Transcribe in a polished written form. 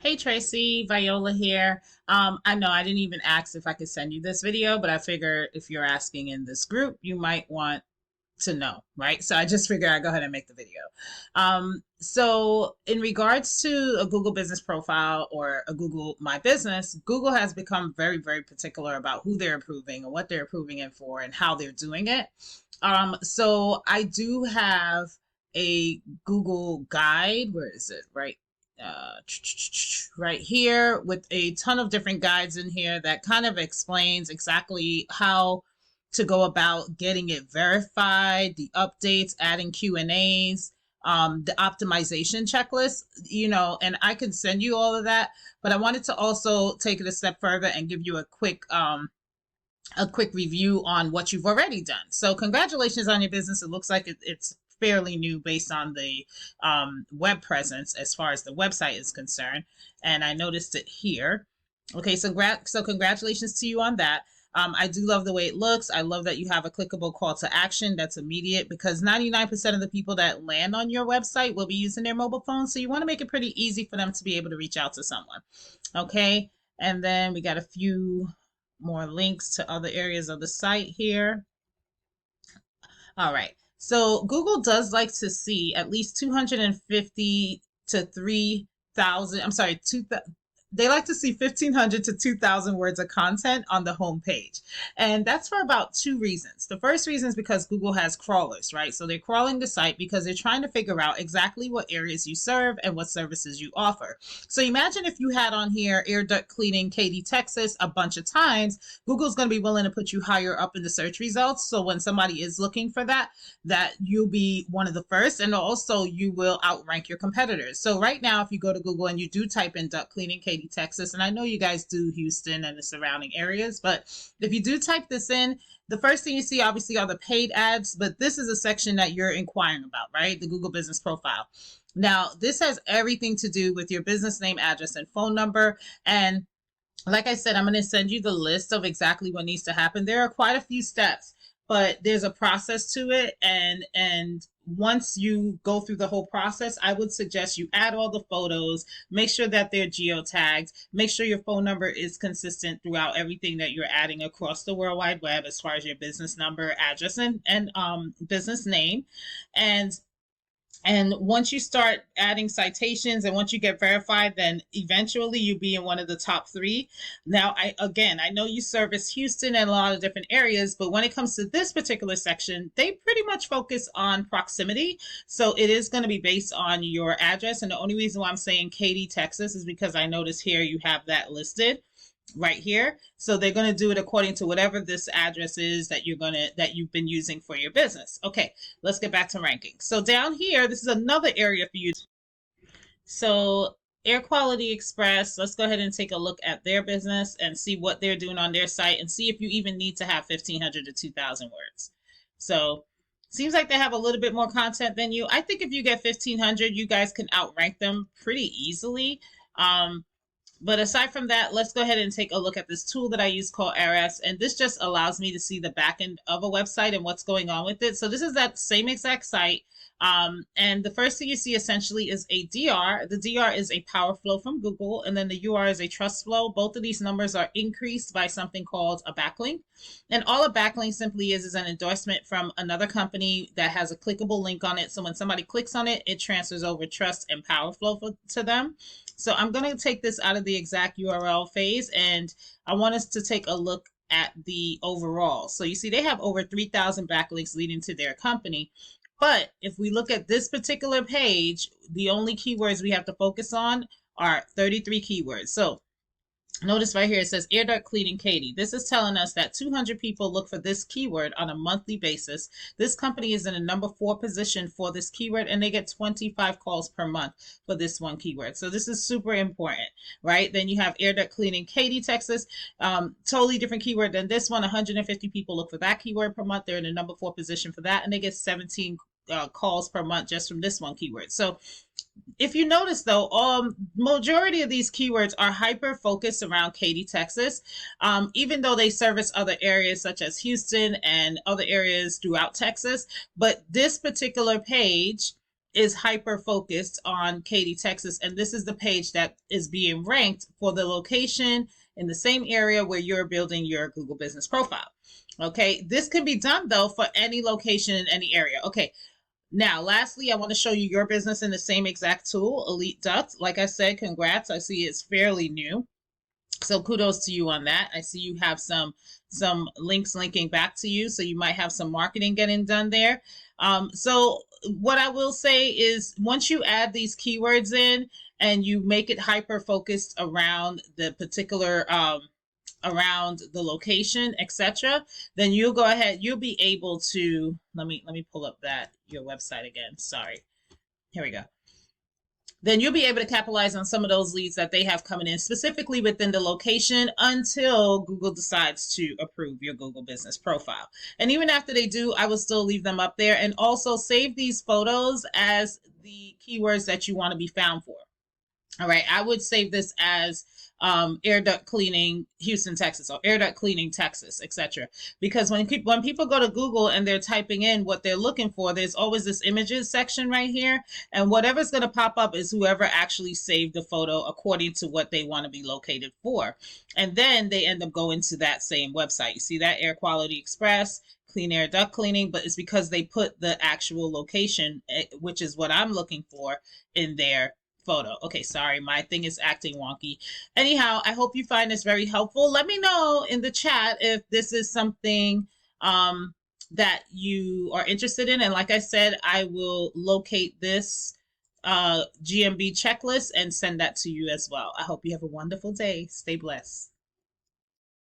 Hey Tracy, Viola here. I know I didn't even ask if I could send you this video, but I figure if you're asking in this group, you might want to know, right? So I just figured I'd go ahead and make the video. So in regards to a Google business profile or a Google My Business, Google has become very, very particular about who they're approving and what they're approving it for and how they're doing it. So I do have a Google guide. Where is it? Uh, right here with a ton of different guides in here that kind of explains exactly how to go about getting it verified, the updates, adding Q&As, the optimization checklist, and I can send you all of that, but I wanted to also take it a step further and give you a quick review on what you've already done. So congratulations on your business. It looks like it's fairly new based on the web presence as far as the website is concerned. And I noticed it here. Okay, so congratulations to you on that. I do love the way it looks. I love that you have a clickable call to action that's immediate because 99% of the people that land on your website will be using their mobile phone. So you want to make it pretty easy for them to be able to reach out to someone. Okay, and then we got a few more links to other areas of the site here. All right. So Google does like to see at least 250 to 3,000, I'm sorry, they like to see 1,500 to 2,000 words of content on the home page. And that's for about two reasons. The first reason is because Google has crawlers, right? So they're crawling the site because they're trying to figure out exactly what areas you serve and what services you offer. So imagine if you had on here air duct cleaning, Katy, Texas a bunch of times, Google's going to be willing to put you higher up in the search results. So when somebody is looking for that you'll be one of the first, and also you will outrank your competitors. So right now, if you go to Google and you do type in duct cleaning, Katy, Texas, and I know you guys do Houston and the surrounding areas, but if you do type this in, the first thing you see obviously are the paid ads, but this is a section that you're inquiring about, right? The Google business profile. Now, this has everything to do with your business name, address, and phone number. And like I said, I'm going to send you the list of exactly what needs to happen. There are quite a few steps, but there's a process to it. And once you go through the whole process, I would suggest you add all the photos, make sure that they're geotagged, make sure your phone number is consistent throughout everything that you're adding across the World Wide Web as far as your business number, address, and business name. And once you start adding citations and once you get verified, then eventually you'll be in one of the top three. Now, I know you service Houston and a lot of different areas, but when it comes to this particular section, they pretty much focus on proximity. So it is going to be based on your address. And the only reason why I'm saying Katy, Texas is because I notice here you have that listed right here. So they're going to do it according to whatever this address is that you've been using for your business. Okay, let's get back to ranking. So down here, this is another area for you. So Air Quality Express, let's go ahead and take a look at their business and see what they're doing on their site and see if you even need to have 1,500 to 2,000 words. So seems like they have a little bit more content than you. I think if you get 1,500, you guys can outrank them pretty easily. But aside from that, let's go ahead and take a look at this tool that I use called RS. And this just allows me to see the back end of a website and what's going on with it. So this is that same exact site. And the first thing you see essentially is a DR. The DR is a power flow from Google, and then the UR is a trust flow. Both of these numbers are increased by something called a backlink. And all a backlink simply is an endorsement from another company that has a clickable link on it. So when somebody clicks on it, it transfers over trust and power flow to them. So I'm going to take this out of the exact URL phase, and I want us to take a look at the overall. So you see they have over 3,000 backlinks leading to their company. But if we look at this particular page, the only keywords we have to focus on are 33 keywords. So notice right here, it says air duct cleaning Katy. This is telling us that 200 people look for this keyword on a monthly basis. This company is in a number 4 position for this keyword, and they get 25 calls per month for this one keyword. So this is super important, right? Then you have air duct cleaning Katy, Texas. Totally different keyword than this one. 150 people look for that keyword per month. They're in a number 4 position for that, and they get 17 calls per month just from this one keyword. So if you notice though, majority of these keywords are hyper focused around Katy, Texas, even though they service other areas such as Houston and other areas throughout Texas. But this particular page is hyper focused on Katy, Texas, and this is the page that is being ranked for the location in the same area where you're building your Google business profile. Okay, this can be done though for any location in any area. Okay, now lastly, I want to show you your business in the same exact tool, Elite Duct. Like I said, congrats. I see it's fairly new. So kudos to you on that. I see you have some links linking back to you, so you might have some marketing getting done there. So what I will say is once you add these keywords in and you make it hyper focused around the particular around the location, etc., then you'll go ahead, you'll be able to let me pull up that your website again. Sorry. Here we go. Then you'll be able to capitalize on some of those leads that they have coming in specifically within the location until Google decides to approve your Google business profile. And even after they do, I will still leave them up there, and also save these photos as the keywords that you want to be found for. All right, I would save this as air duct cleaning Houston, Texas, or air duct cleaning Texas, etc. Because when people go to Google and they're typing in what they're looking for, there's always this images section right here, and whatever's going to pop up is whoever actually saved the photo according to what they want to be located for, and then they end up going to that same website. You see that Air Quality Express, clean air duct cleaning, but it's because they put the actual location, which is what I'm looking for, in their photo. Okay, sorry, my thing is acting wonky. Anyhow, I hope you find this very helpful. Let me know in the chat if this is something that you are interested in. And like I said, I will locate this GMB checklist and send that to you as well. I hope you have a wonderful day. Stay blessed.